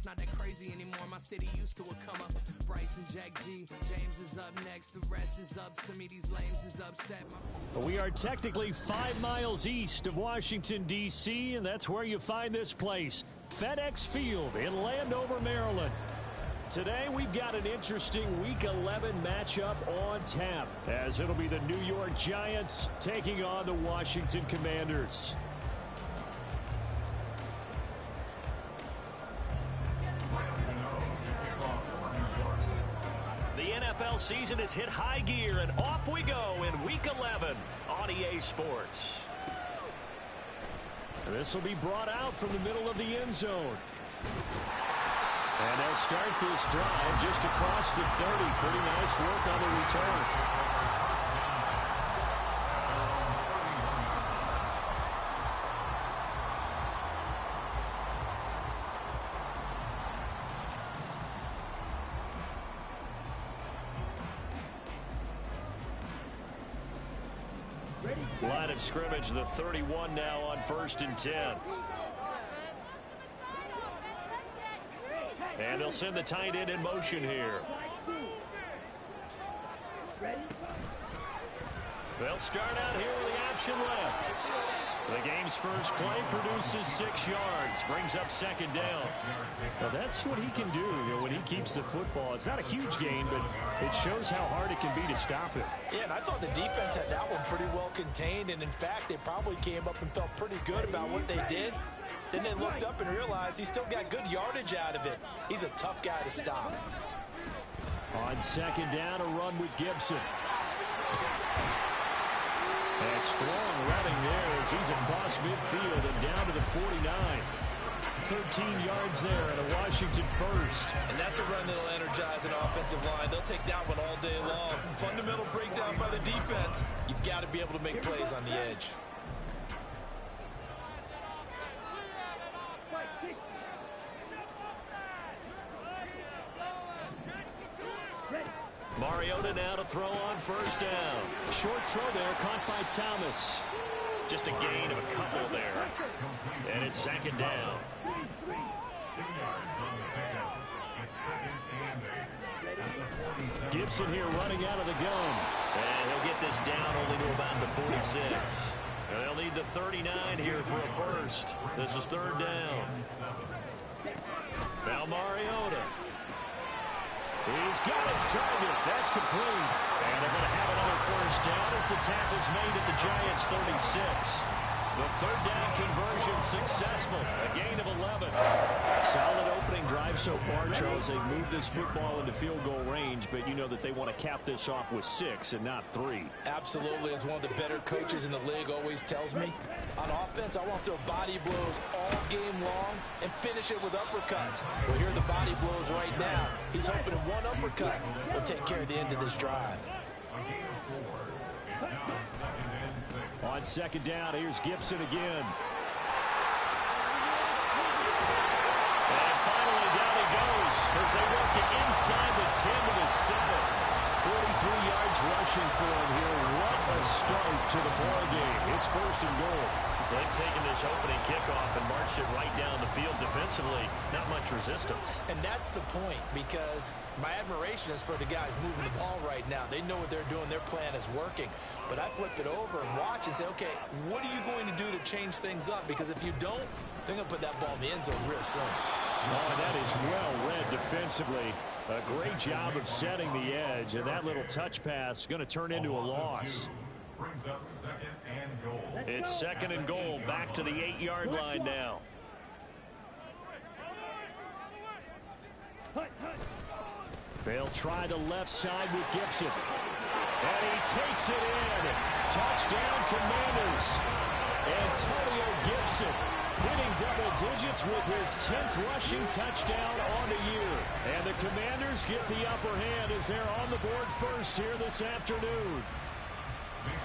It's not that crazy anymore. My city used to a come up. Bryce and Jack G. James is up next. The rest is up to me. These lames is upset. We are technically 5 miles east of Washington, D.C., and that's where you find this place, FedEx Field in Landover, Maryland. Today, we've got an interesting Week 11 matchup on tap, as it'll be the New York Giants taking on the Washington Commanders. The NFL season has hit high gear, and off we go in Week 11 on EA Sports. This will be brought out from the middle of the end zone. And they'll start this drive just across the 30. Pretty nice work on the return. Line of scrimmage, the 31 now on 1st and 10. And they'll send the tight end in motion here. They'll start out here with the option left. The game's first play produces 6 yards, brings up 2nd down. Well, that's what he can do, when he keeps the football. It's not a huge gain, but it shows how hard it can be to stop it. Yeah, and I thought the defense had that one pretty well contained, and in fact, they probably came up and felt pretty good about what they did. Then they looked up and realized he still got good yardage out of it. He's a tough guy to stop. On 2nd down, a run with Gibson. And strong running there as he's across midfield and down to the 49. 13 yards there and a Washington first. And that's a run that'll energize an offensive line. They'll take that one all day long. Fundamental breakdown by the defense. You've got to be able to make plays on the edge. Mariota now to throw on 1st down. Short throw there, caught by Thomas. Just a gain of a couple there. And it's 2nd down. Gibson here running out of the gun. And he'll get this down only to about the 46. And they'll need the 39 here for a first. This is 3rd down. Now Mariota. He's got his target. That's complete. And they're going to have another 1st down as the tackle's made at the Giants' 36. The 3rd down conversion successful. A gain of 11. Solid opening drive so far, Charles. They've moved this football into field goal range, but you know that they want to cap this off with 6 and not 3. Absolutely. As one of the better coaches in the league always tells me, on offense, I want to throw body blows all game long and finish it with uppercuts. Well, here are the body blows right now. He's hoping that one uppercut will take care of the end of this drive. On 2nd down, here's Gibson again. And finally, down he goes as they work it inside the 10 to the 7. 43 yards rushing for him here. What a start to the ball game. It's 1st and goal. They've taken this opening kickoff and marched it right down the field defensively. Not much resistance. And that's the point, because my admiration is for the guys moving the ball right now. They know what they're doing. Their plan is working. But I flip it over and watch and say, okay, what are you going to do to change things up? Because if you don't, they're going to put that ball in the end zone real soon. Oh, that is well read defensively. A great job of setting the edge, and that little touch pass is going to turn into a loss. Brings up 2nd and goal. It's 2nd and goal, back to the 8-yard line now. They'll try the left side with Gibson. And he takes it in. Touchdown, Commanders. Antonio Gibson hitting double digits with his 10th rushing touchdown on the year. And the Commanders get the upper hand as they're on the board first here this afternoon.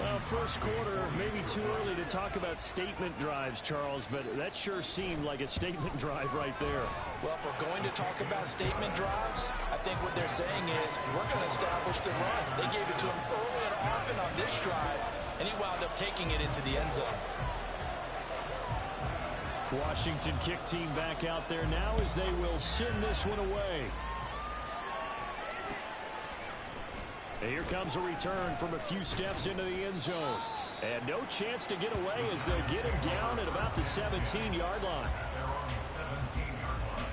Well, first quarter, maybe too early to talk about statement drives, Charles, but that sure seemed like a statement drive right there. Well, if we're going to talk about statement drives, I think what they're saying is we're going to establish the run. They gave it to him early and often on this drive, and he wound up taking it into the end zone. Washington kick team back out there now as they will send this one away. And here comes a return from a few steps into the end zone. And no chance to get away as they'll get him down at about the 17-yard line. They're on the 17-yard line.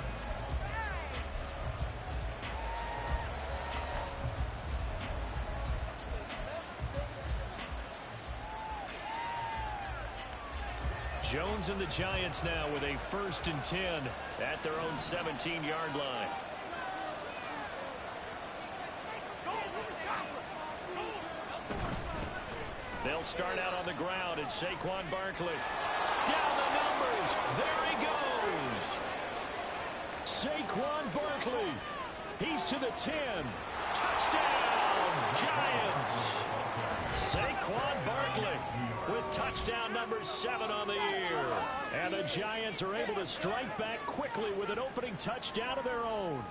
Jones and the Giants now with a 1st and 10 at their own 17-yard line. They'll start out on the ground, and Saquon Barkley. Down the numbers. There he goes. Saquon Barkley. He's to the 10. Touchdown, Giants. Saquon Barkley with touchdown number 7 on the year. And the Giants are able to strike back quickly with an opening touchdown of their own.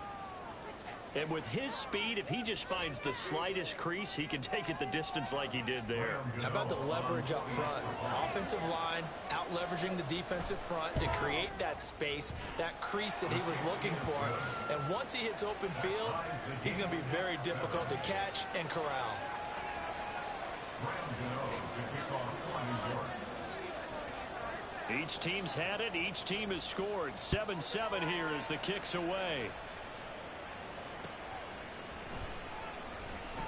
And with his speed, if he just finds the slightest crease, he can take it the distance like he did there. How about the leverage up front? Offensive line out leveraging the defensive front to create that space, that crease that he was looking for. And once he hits open field, he's going to be very difficult to catch and corral. Each team's had it. Each team has scored. 7-7 here as the kick's away.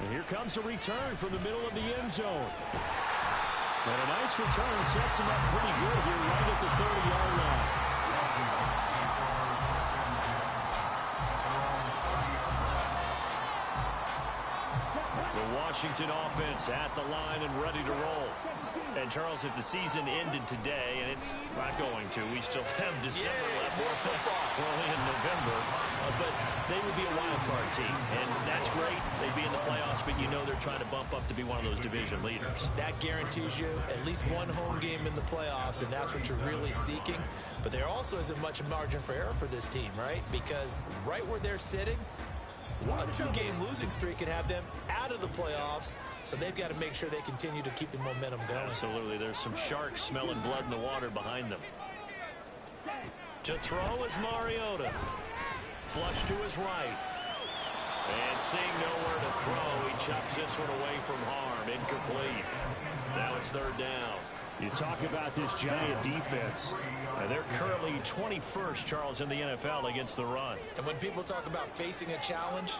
And here comes a return from the middle of the end zone. And a nice return sets him up pretty good here right at the 30-yard line. The Washington offense at the line and ready to roll. And, Charles, if the season ended today, and it's not going to, we still have December left. We're only in November. But they would be a wild card team, and that's great. They'd be in the playoffs, but you know they're trying to bump up to be one of those division leaders. That guarantees you at least one home game in the playoffs, and that's what you're really seeking. But there also isn't much margin for error for this team, right? Because right where they're sitting, a 2-game losing streak could have them out of the playoffs, so they've got to make sure they continue to keep the momentum going. Absolutely. There's some sharks smelling blood in the water behind them. To throw is Mariota. Flush to his right. And seeing nowhere to throw, he chucks this one away from harm. Incomplete. Now it's 3rd down. You talk about this Giant defense. They're currently 21st, Charles, in the NFL against the run. And when people talk about facing a challenge,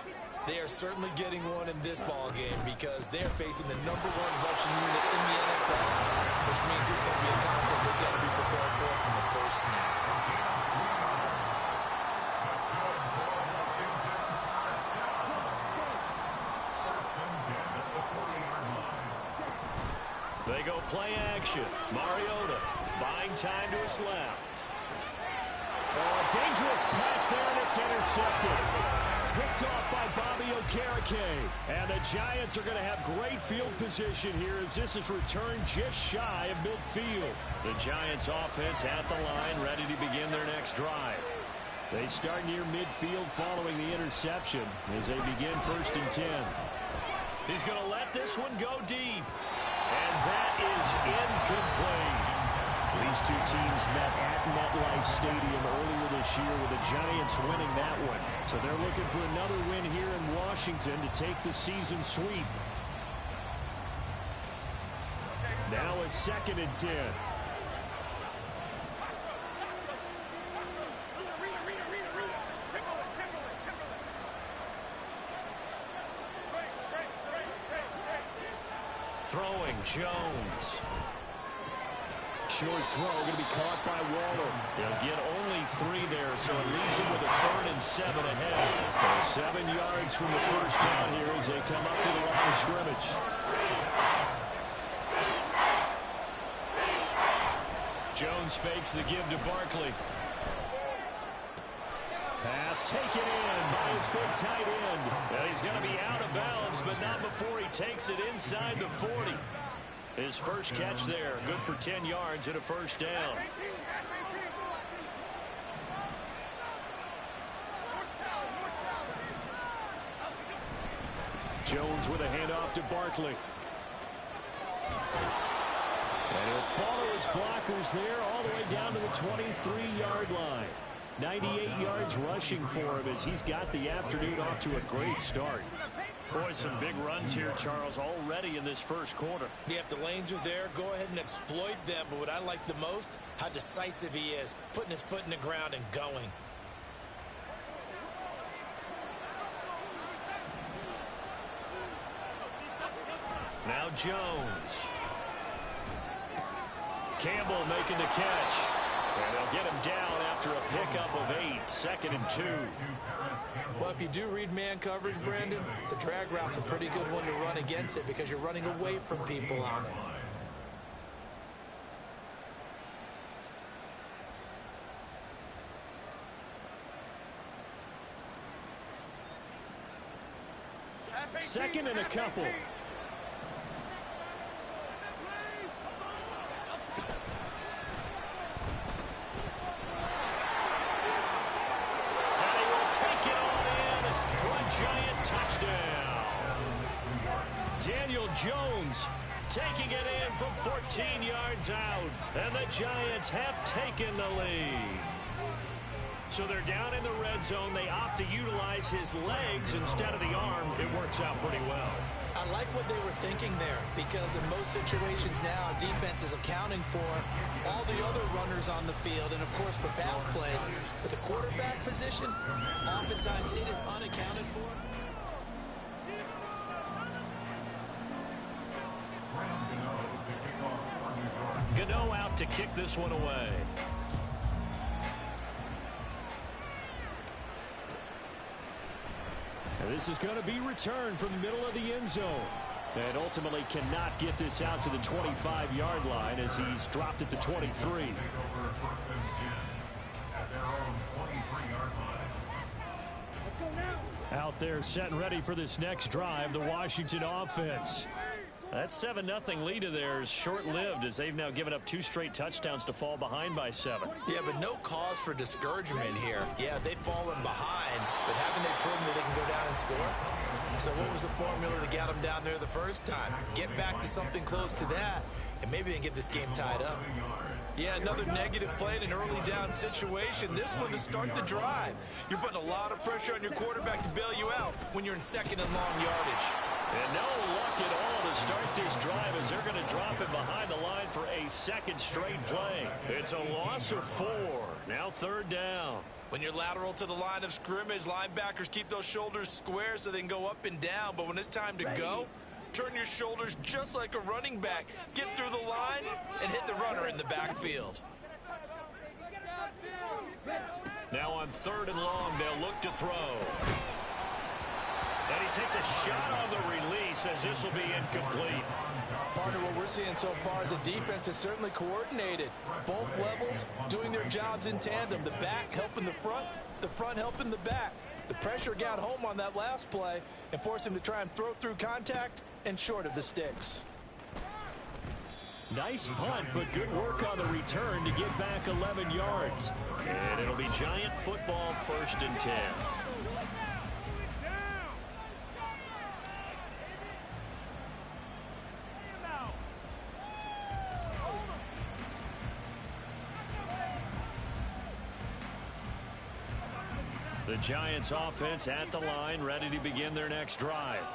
they are certainly getting one in this ball game because they're facing the #1 rushing unit in the NFL, which means it's going to be a contest they've got to be prepared for from the first snap. They go play action. Mariota buying time to his left. Oh, a dangerous pass there, and it's intercepted. Picked off by Bobby Okereke. And the Giants are going to have great field position here as this is returned just shy of midfield. The Giants offense at the line, ready to begin their next drive. They start near midfield following the interception as they begin 1st and 10. He's going to let this one go deep. And that is incomplete. These two teams met at MetLife Stadium earlier this year with the Giants winning that one. So they're looking for another win here in Washington to take the season sweep. Now a 2nd and 10. Throwing Jones. Short throw going to be caught by Waller. They'll get only 3 there, so it leaves him with a 3rd and 7 ahead. So 7 yards from the first down here as they come up to the line of scrimmage. Jones fakes the give to Barkley. Pass taken in by his big tight end. And he's going to be out of bounds, but not before he takes it inside the 40. His first catch there, good for 10 yards and a first down. Jones with a handoff to Barkley. And he'll follow his blockers there all the way down to the 23-yard line. 98 yards rushing for him as he's got the afternoon off to a great start. Boy, some big runs here, Charles, already in this first quarter. Yeah, if the lanes are there, go ahead and exploit them. But what I like the most, how decisive he is, putting his foot in the ground and going. Now Jones. Campbell making the catch. And they'll get him down after a pickup of 8, 2nd and 2. Well, if you do read man coverage, Brandon, the drag route's a pretty good one to run against it because you're running away from people on it. Second and a couple. Giant touchdown. Daniel Jones taking it in from 14 yards out. And the Giants have taken the lead. So they're down in the red zone. They opt to utilize his legs instead of the arm. It works out pretty well. I like what they were thinking there because in most situations now, defense is accounting for all the other runners on the field and, of course, for pass plays. But the quarterback position, oftentimes it is unaccounted for. Gano out to kick this one away. And this is going to be returned from the middle of the end zone. And ultimately cannot get this out to the 25-yard line as he's dropped at the 23. Out there set and ready for this next drive, the Washington offense. That 7-0 lead of theirs short-lived as they've now given up 2 straight touchdowns to fall behind by 7. Yeah, but no cause for discouragement here. Yeah, they've fallen behind, but haven't they proven that they can go down and score? So what was the formula to get them down there the first time? Get back to something close to that, and maybe they can get this game tied up. Yeah, another negative play in an early down situation. This one to start the drive. You're putting a lot of pressure on your quarterback to bail you out when you're in 2nd and long yardage. And no luck at all to start this drive as they're going to drop him behind the line for a 2nd straight play. It's a loss of 4. Now 3rd down. When you're lateral to the line of scrimmage, linebackers keep those shoulders square so they can go up and down. But when it's time to go, turn your shoulders just like a running back. Get through the line and hit the runner in the backfield. Now on 3rd and long, they'll look to throw. And he takes a shot on the release as this will be incomplete. Partner, what we're seeing so far is a defense is certainly coordinated. Both levels doing their jobs in tandem. The back helping the front helping the back. The pressure got home on that last play and forced him to try and throw through contact and short of the sticks. Nice punt, but good work on the return to get back 11 yards. And it'll be Giant football 1st and 10. The Giants offense at the line, ready to begin their next drive.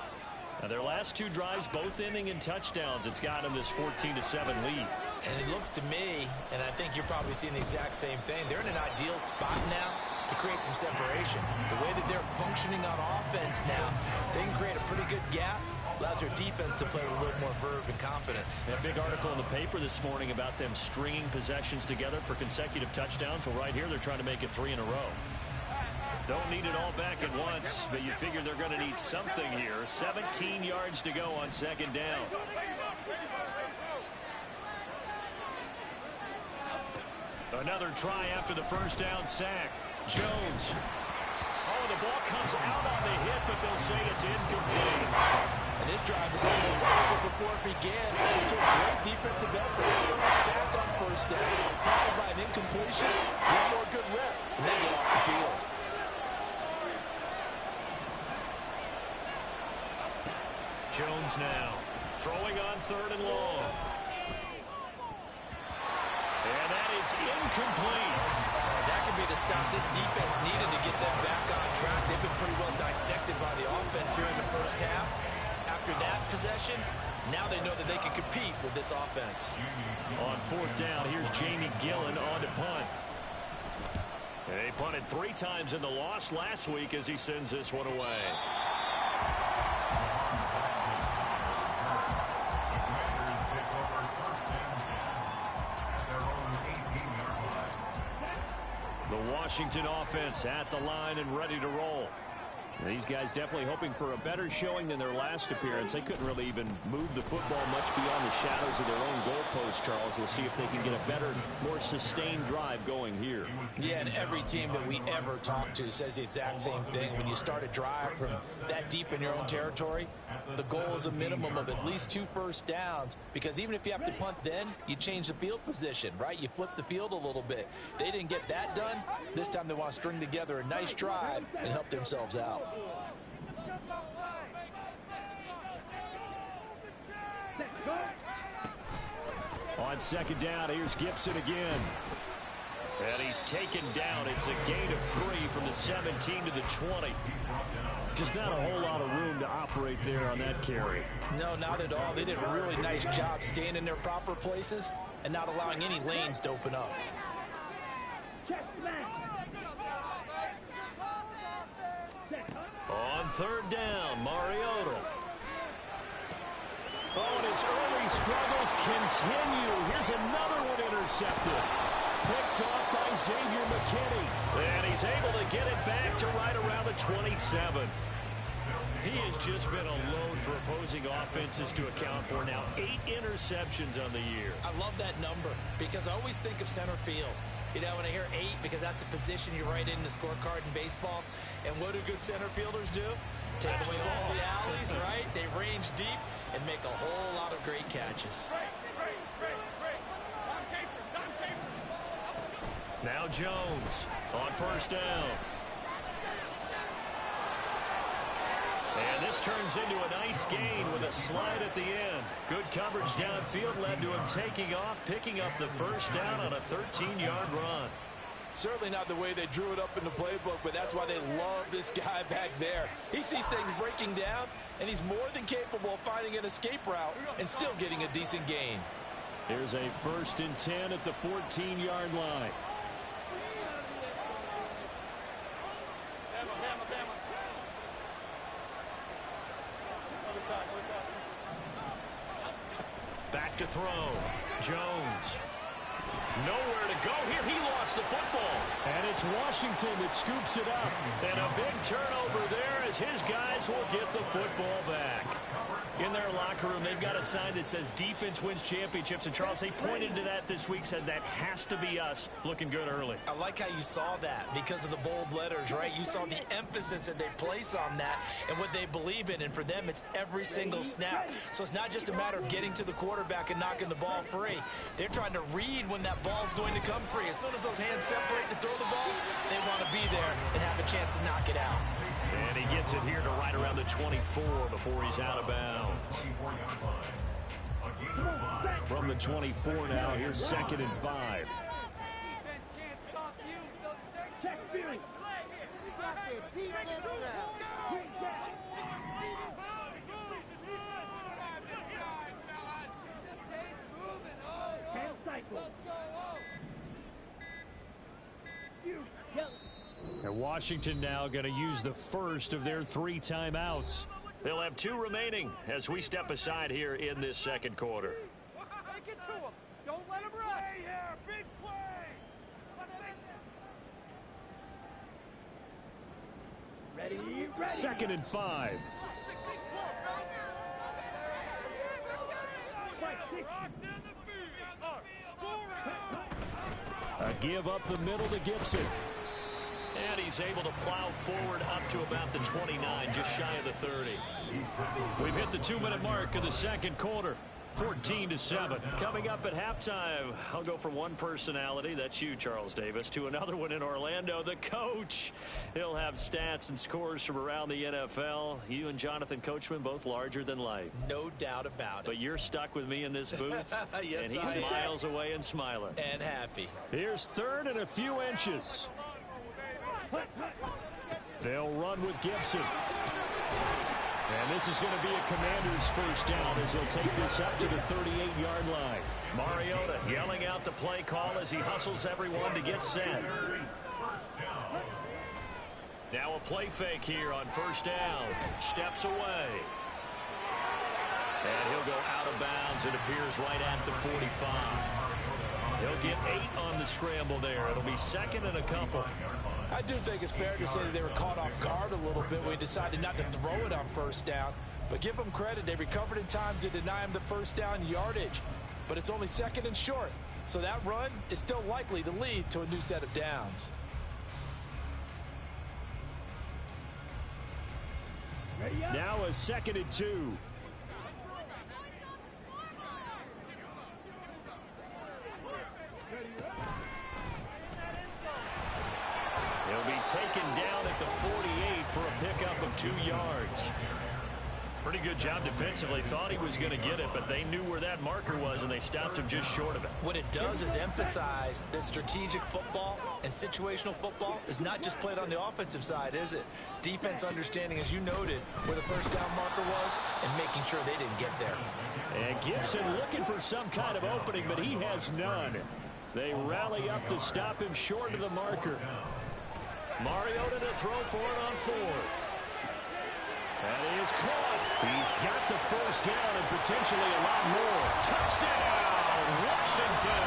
Now, their last 2 drives, both ending in touchdowns. It's got them this 14-7 lead. And it looks to me, and I think you're probably seeing the exact same thing, they're in an ideal spot now to create some separation. The way that they're functioning on offense now, they can create a pretty good gap. Allows their defense to play with a little more verve and confidence. That big article in the paper this morning about them stringing possessions together for consecutive touchdowns. Well, right here, they're trying to make it 3 in a row. Don't need it all back at once, but you figure they're going to need something here. 17 yards to go on 2nd down. Another try after the first down sack. Jones. Oh, the ball comes out on the hit, but they'll say it's incomplete. And this drive is almost over before it began. Thanks to a great defensive effort. Sacked on 1st down, followed by an incompletion. One more good rep, and they get off the field. Jones now throwing on 3rd and long. is incomplete. That could be the stop this defense needed to get them back on track. They've been pretty well dissected by the offense here in the first half. After that possession, now they know that they can compete with this offense. On fourth down, here's Jamie Gillen on to punt. They punted 3 times in the loss last week as he sends this one away. The Washington offense at the line and ready to roll. These guys definitely hoping for a better showing than their last appearance. They couldn't really even move the football much beyond the shadows of their own goalpost, Charles. We'll see if they can get a better, more sustained drive going here. Yeah, and every team that we ever talk to says the exact same thing. When you start a drive from that deep in your own territory, the goal is a minimum of at least 2 first downs, because even if you have to punt then, you change the field position, right? You flip the field a little bit. They didn't get that done. This time they want to string together a nice drive and help themselves out. On second down, here's Gibson again. And he's taken down. It's a gain of 3 from the 17 to the 20. Just not a whole lot of room to operate there on that carry. No, not at all. They did a really nice job staying in their proper places and not allowing any lanes to open up. On third down, Mariota. Oh, and his early struggles continue. Here's another one intercepted. Picked off by Xavier McKinney. And he's able to get it back to right around the 27. He has just been a load for opposing offenses to account for. Now 8 interceptions on the year. I love that number because I always think of center field. You know, when I hear 8, because that's the position you write in the scorecard in baseball. And what do good center fielders do? Take away all the alleys, right? They range deep and make a whole lot of great catches. Now Jones on first down. And this turns into a nice gain with a slide at the end. Good coverage downfield led to him taking off, picking up the first down on a 13-yard run. Certainly not the way they drew it up in the playbook, but that's why they love this guy back there. He sees things breaking down, and he's more than capable of finding an escape route and still getting a decent gain. Here's a 1st and 10 at the 14-yard line. Back to throw. Jones. Nowhere to go here. He lost the football. And it's Washington that scoops it up. And a big turnover there as his guys will get the football back. In their locker room, they've got a sign that says defense wins championships. And, Charles, they pointed to that this week, said that has to be us. Looking good early. I like how you saw that because of the bold letters, right? You saw the emphasis that they place on that and what they believe in. And for them, it's every single snap. So it's not just a matter of getting to the quarterback and knocking the ball free. They're trying to read when that ball's going to come free. As soon as those hands separate to throw the ball, they want to be there and have a chance to knock it out. And he gets it here to right around the 24 before he's out of bounds. From the 24 now, here's 2nd and 5. And Washington now going to use the first of their 3 timeouts. They'll have 2 remaining as we step aside here in this second quarter. Take it to him. Don't let him rush. Play here. Big play. Ready. 2nd and 5. A give up the middle to Gibson. And he's able to plow forward up to about the 29, just shy of the 30. We've hit the 2-minute mark of the second quarter. 14-7. Coming up at halftime, I'll go from one personality, that's you, Charles Davis, to another one in Orlando, the coach. He'll have stats and scores from around the NFL. You and Jonathan Coachman, both larger than life. No doubt about it. But you're stuck with me in this booth, yes, and he's miles away and smiling. And happy. Here's third and a few inches. They'll run with Gibson. And this is going to be a Commander's first down as he'll take this up to the 38-yard line. Mariota yelling out the play call as he hustles everyone to get set. Now a play fake here on first down. Steps away. And he'll go out of bounds. It appears right at the 45. He'll get 8 on the scramble there. It'll be second and a couple. I do think it's fair to say that they were caught off guard a little bit when he decided not to throw it on first down. But give them credit. They recovered in time to deny him the first down yardage. But it's only second and short. So that run is still likely to lead to a new set of downs. Now a second and 2. He'll be taken down at the 48 for a pickup of 2 yards. Pretty good job defensively. Thought he was going to get it, but they knew where that marker was, and they stopped him just short of it. What it does is emphasize that strategic football and situational football is not just played on the offensive side, is it? Defense understanding, as you noted, where the first down marker was and making sure they didn't get there. And Gibson looking for some kind of opening, but he has none. They rally up to stop him short of the marker. Mariota to throw for it on 4th. That is caught. He's got the first down and potentially a lot more. Touchdown, Washington.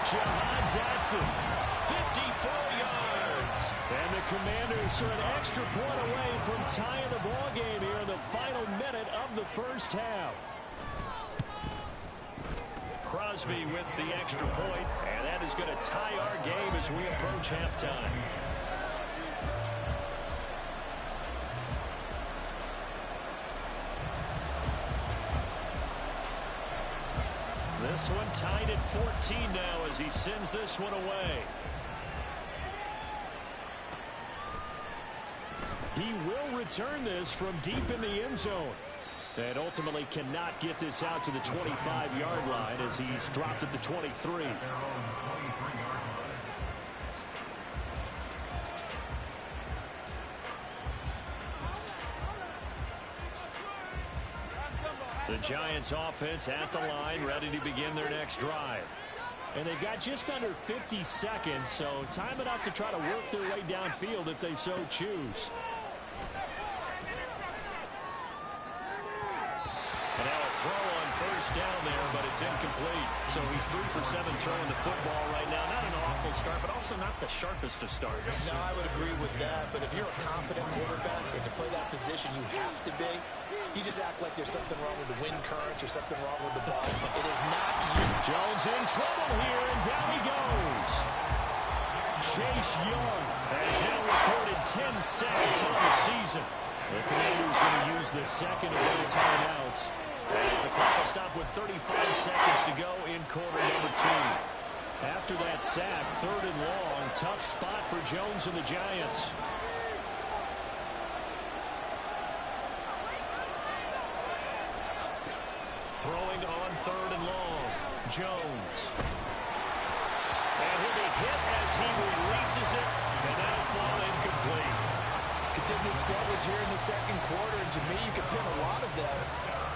Jahan Dotson, 54 yards. And the Commanders are an extra point away from tying the ball game here in the final minute of the first half. Crosby with the extra point, and that is going to tie our game as we approach halftime. This one tied at 14 now as he sends this one away. He will return this from deep in the end zone. And ultimately cannot get this out to the 25-yard line as he's dropped at the 23. The Giants offense at the line, ready to begin their next drive. And they've got just under 50 seconds, so time enough to try to work their way downfield if they so choose. And now a throw on first down there, but it's incomplete. So he's 3 for 7 throwing the football right now. Not an awful start, but also not the sharpest of starts. No, I would agree with that. But if you're a confident quarterback and to play that position, you have to be. You just act like there's something wrong with the wind currents or something wrong with the ball. It is not you. Jones in trouble here, and down he goes. Chase Young has now recorded 10 sacks on the season. The Commanders going to use the second of their timeouts as the clock will stop with 35 seconds to go in quarter number 2. After that sack, 3rd and long, tough spot for Jones and the Giants. Throwing on 3rd and long, Jones. And he'll be hit as he releases it, and that'll fall incomplete. Continued struggles here in the second quarter, and to me, you can pin a lot of that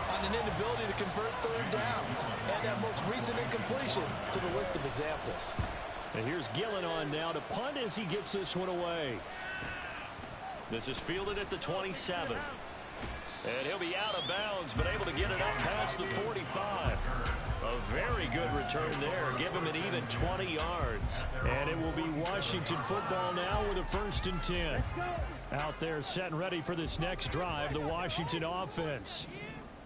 on an inability to convert 3rd downs and that most recent incompletion to the list of examples. And here's Gillen on now to punt as he gets this one away. This is fielded at the 27. And he'll be out of bounds, but able to get it up past the 45. A very good return there. Give him an even 20 yards. And it will be Washington football now with a 1st and 10. Out there set and ready for this next drive, the Washington offense.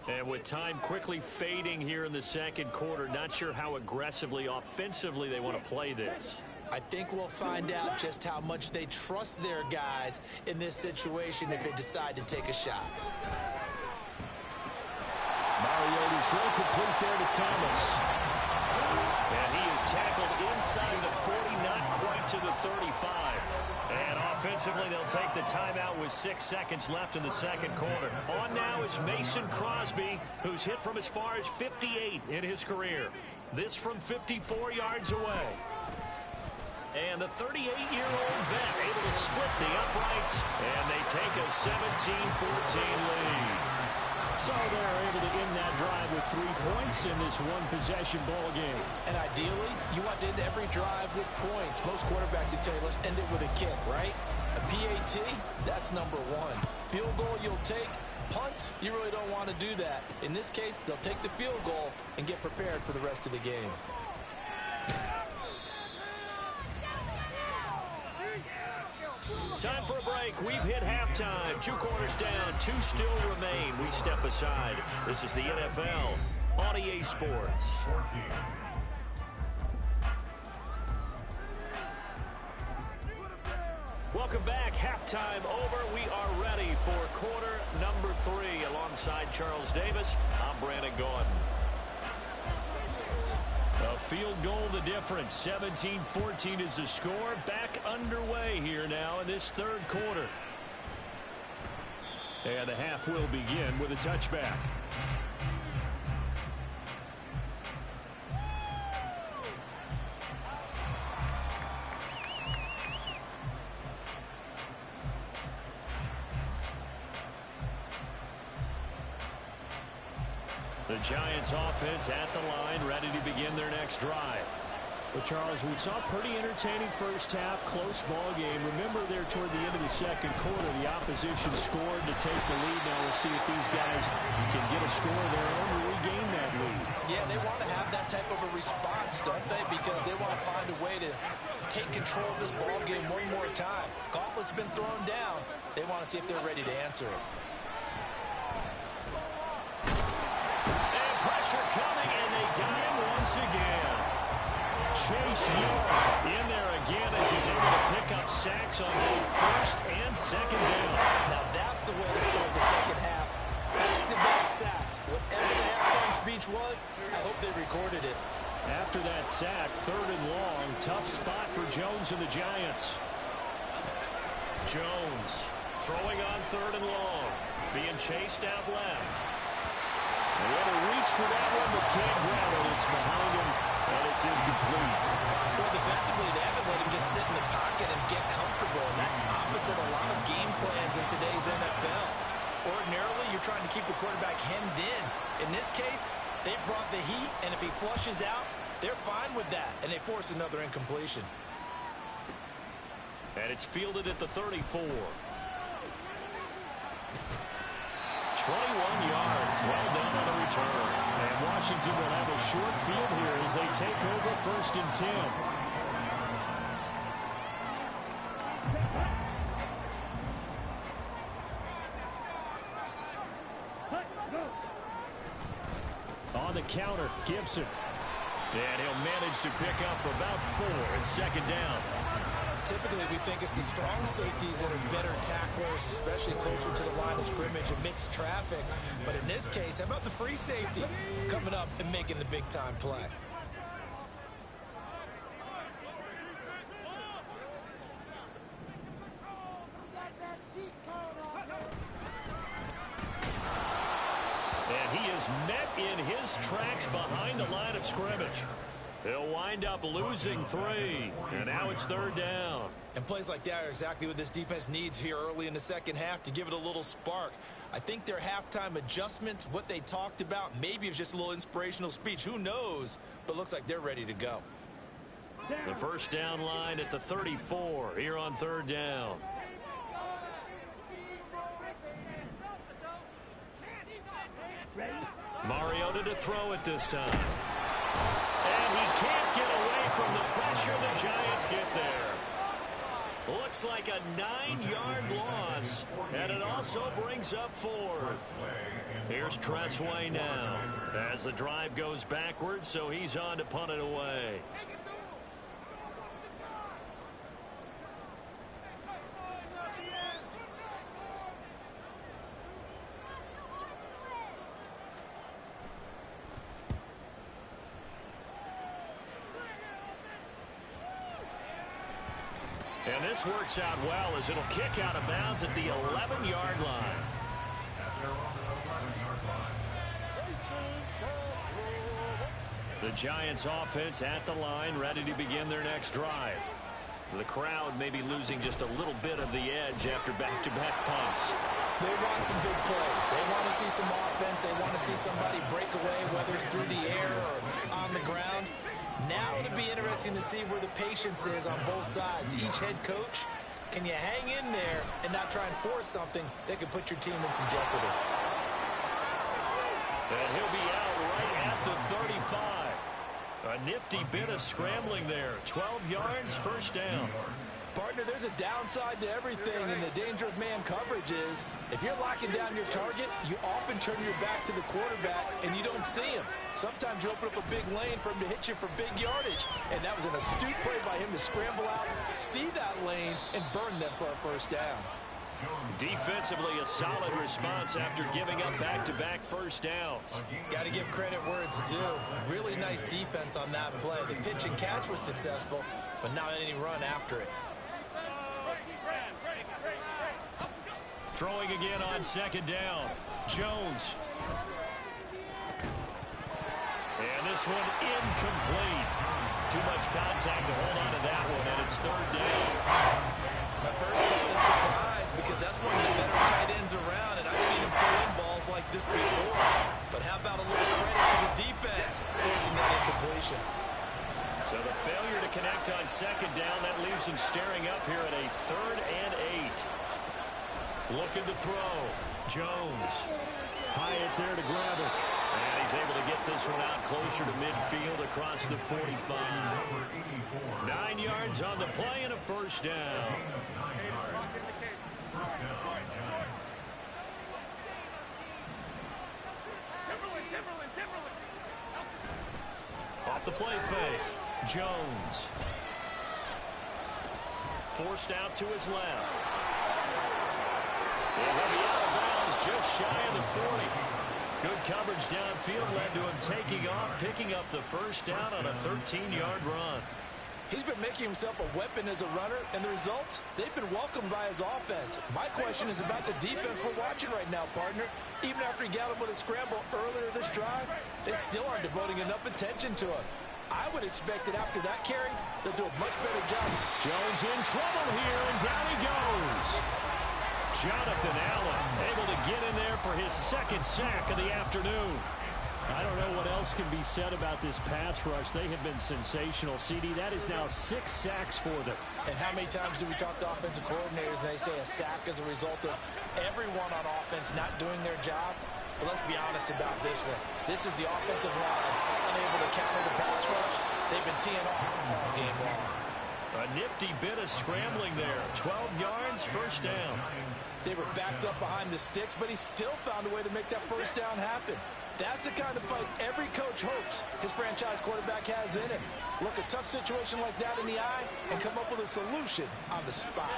And with time quickly fading here in the second quarter, not sure how aggressively, offensively they want to play this. I think we'll find out just how much they trust their guys in this situation if they decide to take a shot. Mariota throw complete there to Thomas. And he is tackled inside the 40, not quite to the 35. And offensively, they'll take the timeout with 6 seconds left in the second quarter. On now is Mason Crosby, who's hit from as far as 58 in his career. This from 54 yards away. And the 38-year-old vet able to split the uprights, and they take a 17-14 lead. So they're able to end that drive with 3 points in this one-possession ball game. And ideally, you want to end every drive with points. Most quarterbacks would tell you, let's end it with a kick, right? A PAT, that's number 1. Field goal you'll take. Punts, you really don't want to do that. In this case, they'll take the field goal and get prepared for the rest of the game. Time for a break. We've hit halftime. 2 quarters down. 2 still remain. We step aside. This is the NFL on EA Sports. Welcome back. Halftime over. We are ready for quarter number 3. Alongside Charles Davis, I'm Brandon Gordon. A field goal the difference. 17-14 is the score. Back underway here now in this third quarter. And the half will begin with a touchback. The Giants offense at the line, ready to begin their next drive. Well, Charles, we saw a pretty entertaining first half, close ball game. Remember there toward the end of the second quarter, the opposition scored to take the lead. Now we'll see if these guys can get a score of their own to regain that lead. Yeah, they want to have that type of a response, don't they? Because they want to find a way to take control of this ball game one more time. Gauntlet's been thrown down. They want to see if they're ready to answer it. Pressure coming, and they got him once again. Chase Young in there again as he's able to pick up sacks on both first and second down. Now that's the way to start the second half. Back-to-back sacks. Whatever the halftime speech was, I hope they recorded it. After that sack, 3rd and long, tough spot for Jones and the Giants. Jones throwing on 3rd and long, being chased out left. What a reach for that one, but can't grab it. It's behind him, and it's incomplete. Well, defensively, they haven't let him just sit in the pocket and get comfortable, and that's opposite a lot of game plans in today's NFL. Ordinarily, you're trying to keep the quarterback hemmed in. In this case, they brought the heat, and if he flushes out, they're fine with that, and they force another incompletion. And it's fielded at the 34. 21 yards, well done on the return. And Washington will have a short field here as they take over 1st and 10. On the counter, Gibson. And he'll manage to pick up about 4 and 2nd down. Typically, we think it's the strong safeties that are better tacklers, especially closer to the line of scrimmage amidst traffic. But in this case, how about the free safety coming up and making the big-time play? And he is met in his tracks behind the line of scrimmage. He'll wind up losing 3, and now it's 3rd down. And plays like that are exactly what this defense needs here early in the second half to give it a little spark. I think their halftime adjustments, what they talked about, maybe it was just a little inspirational speech. Who knows? But looks like they're ready to go. The 1st down line at the 34 here on 3rd down. Mariota to throw it this time. And he can't get away from the pressure. The Giants get there. Looks like a 9-yard loss, and it also brings up 4th. Here's Tressway now as the drive goes backwards, so he's on to punt it away. And this works out well as it'll kick out of bounds at the 11-yard line. The Giants offense at the line, ready to begin their next drive. The crowd may be losing just a little bit of the edge after back-to-back punts. They want some big plays. They want to see some offense. They want to see somebody break away, whether it's through the air or on the ground. Now it'll be interesting to see where the patience is on both sides. Each head coach, can you hang in there and not try and force something that could put your team in some jeopardy? And he'll be out right at the 35. A nifty bit of scrambling there. 12 yards, first down. Partner, there's a downside to everything, and the danger of man coverage is if you're locking down your target, you often turn your back to the quarterback, and you don't see him. Sometimes you open up a big lane for him to hit you for big yardage, and that was an astute play by him to scramble out, see that lane, and burn them for a first down. Defensively, a solid response after giving up back-to-back first downs. Got to give credit where it's due. Really nice defense on that play. The pitch and catch was successful, but not any run after it. Throwing again on second down. Jones. And this one incomplete. Too much contact to hold on to that one, and it's third down. My first thought is surprise, because that's one of the better tight ends around, and I've seen him pull in balls like this before. But how about a little credit to the defense forcing that incompletion? So the failure to connect on second down, that leaves him staring up here at a 3rd and 8. Looking to throw. Jones. Hyatt there to grab it. And he's able to get this one out closer to midfield across the 45. 9 yards on the play and a first down. Off the play fake. Jones. Forced out to his left. And he'll be out of bounds just shy of the 40. Good coverage downfield led to him taking off, picking up the first down on a 13-yard run. He's been making himself a weapon as a runner, and the results, they've been welcomed by his offense. My question is about the defense we're watching right now, partner. Even after he got him with a scramble earlier this drive, they still aren't devoting enough attention to him. I would expect that after that carry, they'll do a much better job. Jones in trouble here, and down he goes. Jonathan Allen able to get in there for his second sack of the afternoon. I don't know what else can be said about this pass rush. They have been sensational. CD, that is now 6 sacks for them. And how many times do we talk to offensive coordinators and they say a sack as a result of everyone on offense not doing their job? But let's be honest about this one. This is the offensive line unable to counter the pass rush. They've been teeing off all game long. A nifty bit of scrambling there. 12 yards, first down. They were backed up behind the sticks, but he still found a way to make that first down happen. That's the kind of fight every coach hopes his franchise quarterback has in him. Look a tough situation like that in the eye and come up with a solution on the spot.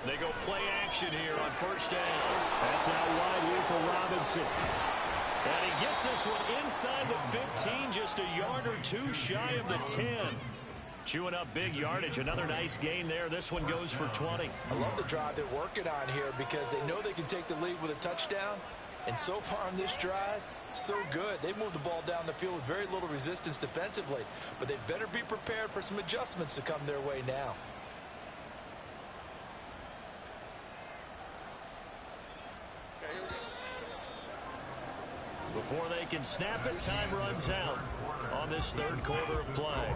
They go play action here on first down. That's out wide here for Robinson. And he gets this one inside the 15, just a yard or two shy of the 10. Chewing up big yardage. Another nice gain there. This one goes for 20. I love the drive they're working on here because they know they can take the lead with a touchdown. And so far on this drive, so good. They moved the ball down the field with very little resistance defensively. But they better be prepared for some adjustments to come their way now. Before they can snap it, time runs out on this third quarter of play.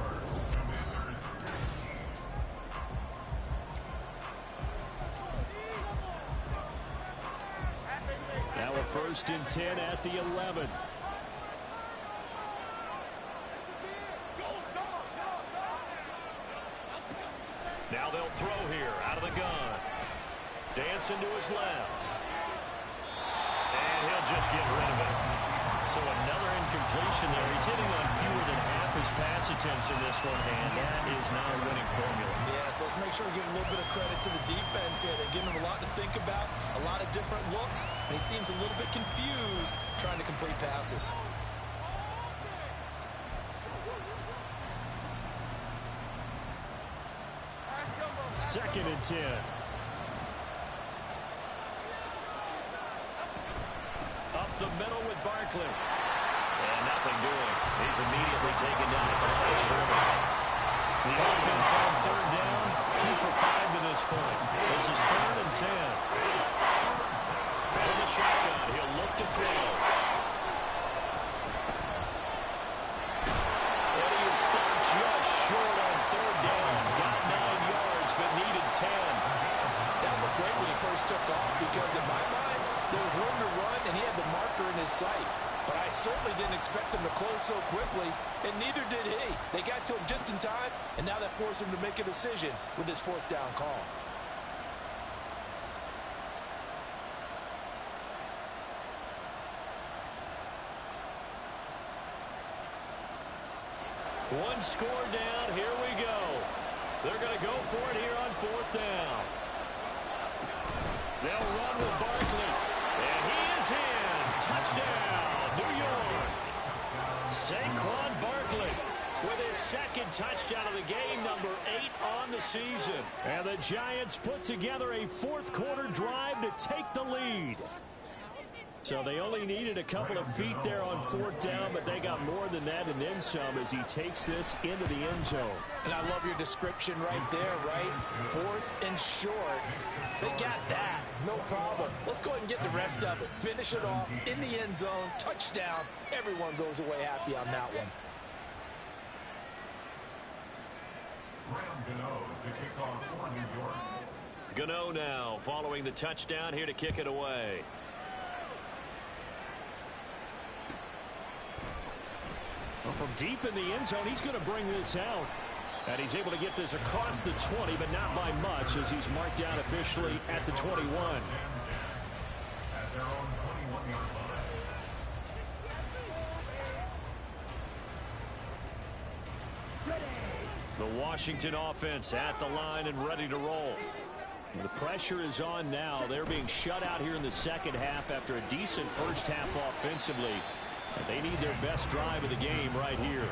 Now a 1st and 10 at the 11. Now they'll throw here out of the gun. Dancing to his left. And he'll just get rid of it. So another incompletion there. He's hitting on fewer than half his pass attempts in this one, and that is not a winning formula. Yes, let's make sure we give a little bit of credit to the defense here. They're giving him a lot to think about, a lot of different looks, and he seems a little bit confused trying to complete passes. 2nd and 10. Up the middle with Barkley. And nothing doing. He's immediately taken down at the line of scrimmage. The offense on 3rd down, 2 for 5 to this point. This is 3rd and 10. From the shotgun, he'll look to throw. And he is stopped just short on 3rd down. Got 9 yards, but needed 10. That looked great when he first took off because, in my mind, there was room to run, and he had the marker in his sight. But I certainly didn't expect him to close so quickly, and neither did he. They got to him just in time, and now that forced him to make a decision with his 4th down call. One score down. Here we go. They're going to go for it here on 4th down. They'll run with Barkley. And he is in. Touchdown, New York. Saquon Barkley with his 2nd touchdown of the game, number 8 on the season. And the Giants put together a 4th quarter drive to take the lead. So they only needed a couple of feet there on 4th down, but they got more than that and then some as he takes this into the end zone. And I love your description right there, right? 4th and short. They got that. No problem. Let's go ahead and get the rest of it. Finish it off in the end zone. Touchdown. Everyone goes away happy on that one. Graham Gano to kick off for New York. Gano now following the touchdown here to kick it away. Well, from deep in the end zone, he's going to bring this out. And he's able to get this across the 20, but not by much as he's marked down officially at the 21. At their own 21-yard line. The Washington offense at the line and ready to roll. The pressure is on now. They're being shut out here in the 2nd half after a decent first half offensively. And they need their best drive of the game right here.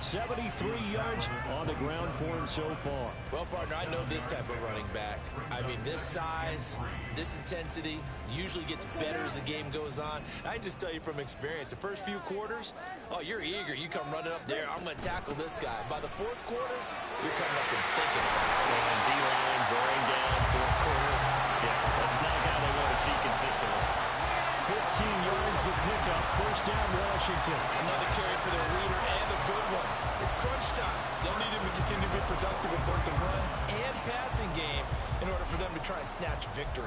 73 yards on the ground for him so far. Well, partner, I know this type of running back. I mean, this size, this intensity usually gets better as the game goes on. I just tell you from experience, the first few quarters, oh, you're eager. You come running up there. I'm going to tackle this guy. By the 4th quarter, you're coming up and thinking about it. And D-line bearing down 4th quarter. Yeah, that's not a guy they want to see consistently. 15 yards the pickup. 1st down, Washington. Another carry for their leader and a good one. It's crunch time. They'll need him to continue to be productive in both the run and passing game in order for them to try and snatch a victory.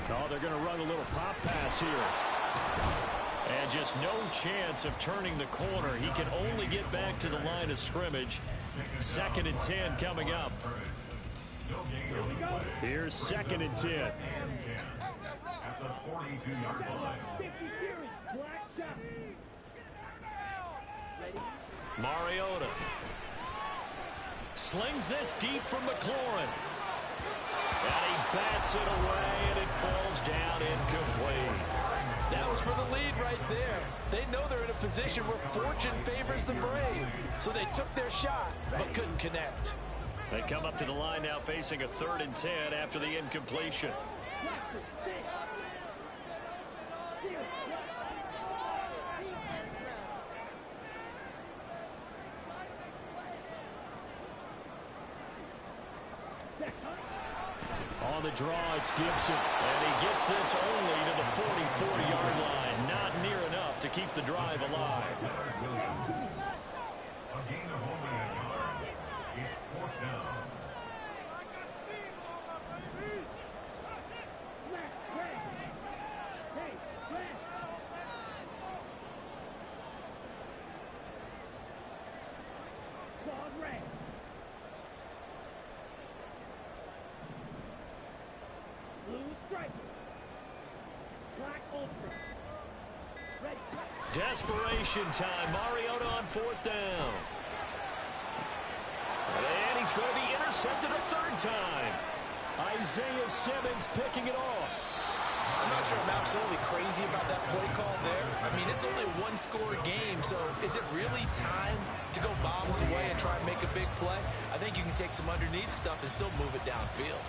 Oh, they're going to run a little pop pass here. And just no chance of turning the corner. He can only get back to the line of scrimmage. 2nd and 10 coming up. Here's 2nd and 10. At the 42-yard line. Mariota slings this deep from McLaurin. And he bats it away, and it falls down incomplete. That was for the lead right there. They know they're in a position where fortune favors the brave. So they took their shot, but couldn't connect. They come up to the line now facing a 3rd and 10 after the incompletion. On the draw, it's Gibson. And he gets this only to the 44-yard line. Not near enough to keep the drive alive. A gain of only a yard. It's 4th down. Desperation time. Mariota on 4th down. And he's going to be intercepted a 3rd time. Isaiah Simmons picking it off. I'm not sure I'm absolutely crazy about that play call there. I mean, it's only a one-score game, so is it really time to go bombs away and try and make a big play? I think you can take some underneath stuff and still move it downfield.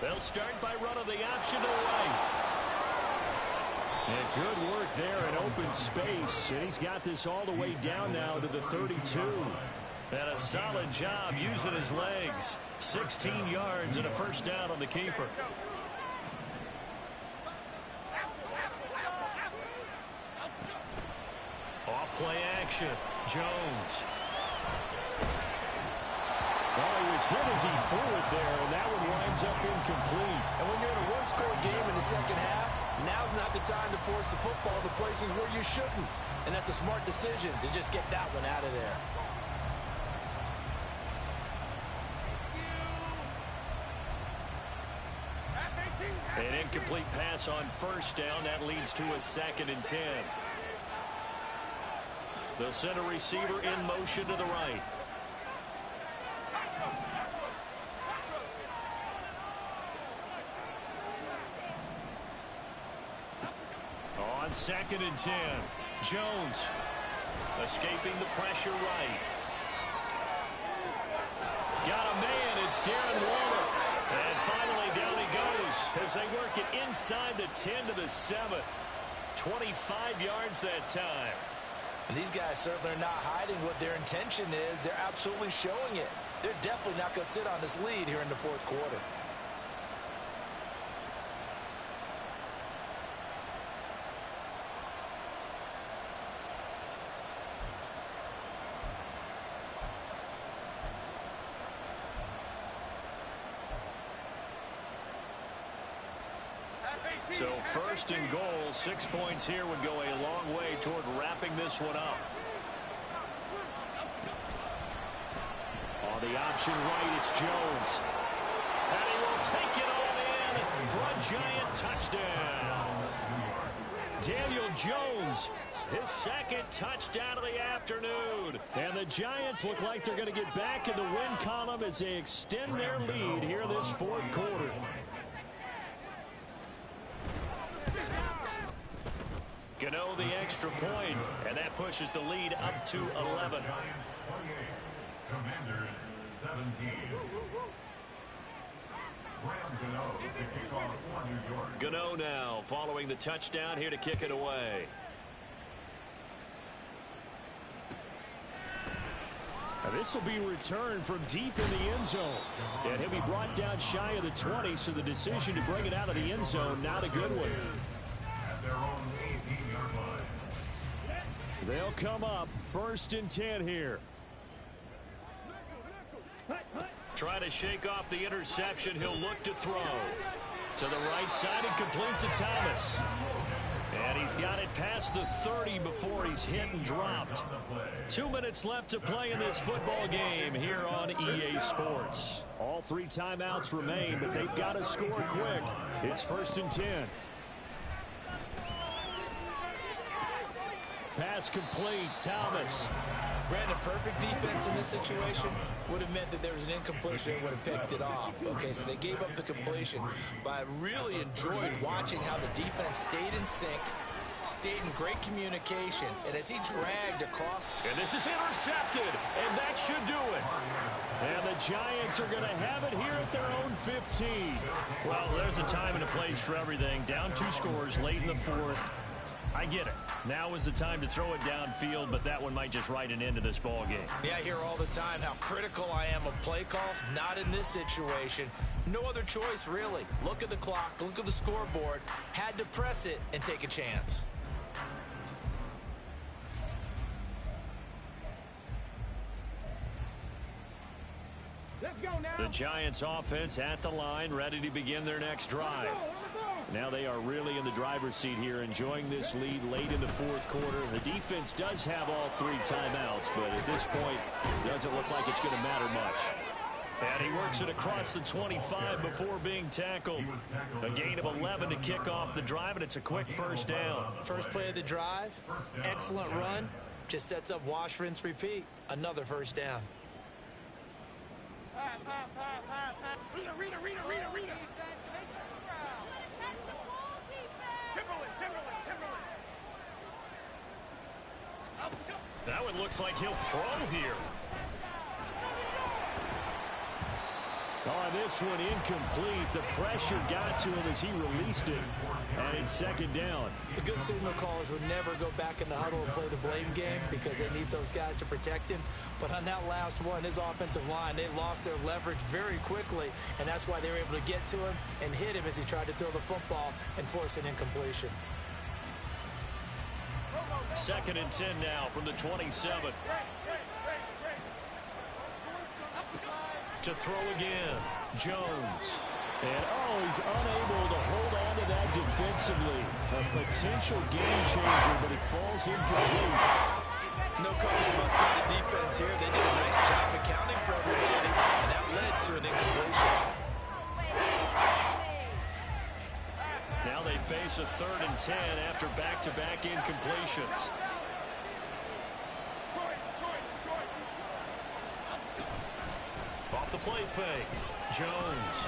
They'll start by running the option to right. And good work there in open space. And he's got this all the way down now to the 32. And a solid job using his legs. 16 yards and a first down on the keeper. Off play action. Jones. Well, he was hit as he threw it there, and that one winds up incomplete. And when you're in a one-score game in the second half, now's not the time to force the football to places where you shouldn't. And that's a smart decision to just get that one out of there. An incomplete pass on first down. That leads to a 2nd and 10. The center receiver in motion to the right. On 2nd and 10. Jones escaping the pressure right. Got a man. It's Darren Waller. And finally down he goes as they work it inside the 10 to the 7. 25 yards that time. And these guys certainly are not hiding what their intention is. They're absolutely showing it. They're definitely not going to sit on this lead here in the fourth quarter. So 1st and goal, 6 points here would go a long way toward wrapping this one up. On the option right, it's Jones. And he will take it all in for a giant touchdown. Daniel Jones, his 2nd touchdown of the afternoon. And the Giants look like they're going to get back in the win column as they extend their lead here this fourth quarter. Gano the extra point, and that pushes the lead up to 11. Commanders 17. Gano now following the touchdown here to kick it away. Now this will be returned from deep in the end zone. And he'll be brought down shy of the 20, so the decision to bring it out of the end zone, not a good one. At their own 18-yard line. They'll come up 1st and 10 here. Try to shake off the interception. He'll look to throw. To the right side and complete to Thomas. And he's got it past the 30 before he's hit and dropped. 2 minutes left to play in this football game here on EA Sports. All 3 timeouts remain, but they've got to score quick. It's 1st and 10. Pass complete. Thomas. Brandon, perfect defense in this situation would have meant that there was an incompletion and would have picked it off. Okay, so they gave up the completion, but I really enjoyed watching how the defense stayed in sync, stayed in great communication, and as he dragged across. And this is intercepted, and that should do it. And the Giants are going to have it here at their own 15. Well, there's a time and a place for everything. Down 2 scores late in the fourth. I get it. Now is the time to throw it downfield, but that one might just write an end to this ball game. Yeah, I hear all the time how critical I am of play calls. Not in this situation. No other choice, really. Look at the clock. Look at the scoreboard. Had to press it and take a chance. Let's go now. The Giants offense at the line, ready to begin their next drive. Now they are really in the driver's seat here, enjoying this lead late in the fourth quarter. The defense does have all 3 timeouts, but at this point, it doesn't look like it's going to matter much. And he works it across the 25 before being tackled. A gain of 11 to kick off the drive, and it's a quick first down. First play of the drive, excellent run. Just sets up wash, rinse, repeat. Another first down. That one looks like he'll throw here. On this one, incomplete. The pressure got to him as he released it. And it's second down. The good signal callers would never go back in the huddle and play the blame game because they need those guys to protect him. But on that last one, his offensive line, they lost their leverage very quickly, and that's why they were able to get to him and hit him as he tried to throw the football and force an incompletion. Second and 10 now from the 27. To throw again, Jones. And, he's unable to hold on to that defensively. A potential game changer, but it falls incomplete. No calls must be the defense here. They did a nice job accounting for everybody, and that led to an incompletion. Now they face a 3rd and 10 after back-to-back incompletions. Off the play fake, Jones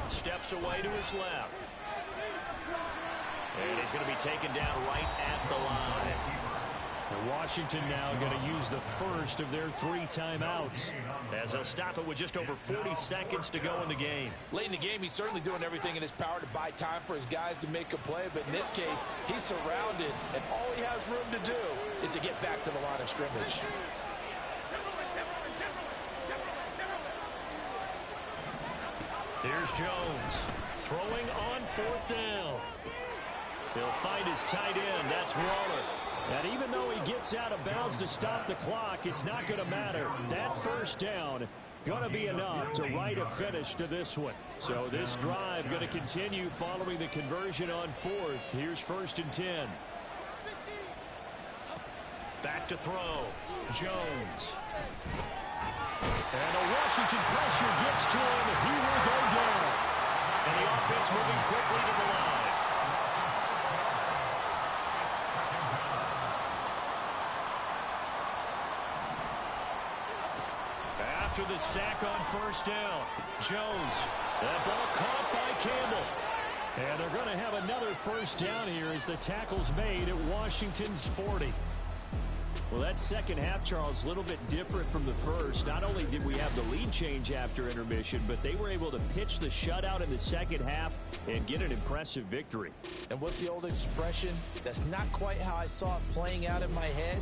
steps away to his left. And he's going to be taken down right at the line. And Washington now going to use the first of their 3 timeouts as they'll stop it with just over 40 seconds to go in the game. Late in the game, he's certainly doing everything in his power to buy time for his guys to make a play. But in this case, he's surrounded, and all he has room to do is to get back to the line of scrimmage. Here's Jones throwing on 4th down. He'll find his tight end. That's Waller. And even though he gets out of bounds to stop the clock, it's not going to matter. That first down going to be enough to write a finish to this one. So this drive going to continue following the conversion on 4th. Here's 1st and 10. Back to throw. Jones. And a Washington pressure gets to him. He will go down. And the offense moving quickly to the line. After the sack on 1st down, Jones. That ball caught by Campbell. And they're going to have another 1st down here as the tackle's made at Washington's 40. Well, that second half, Charles, a little bit different from the first. Not only did we have the lead change after intermission, but they were able to pitch the shutout in the second half and get an impressive victory. And what's the old expression? That's not quite how I saw it playing out in my head,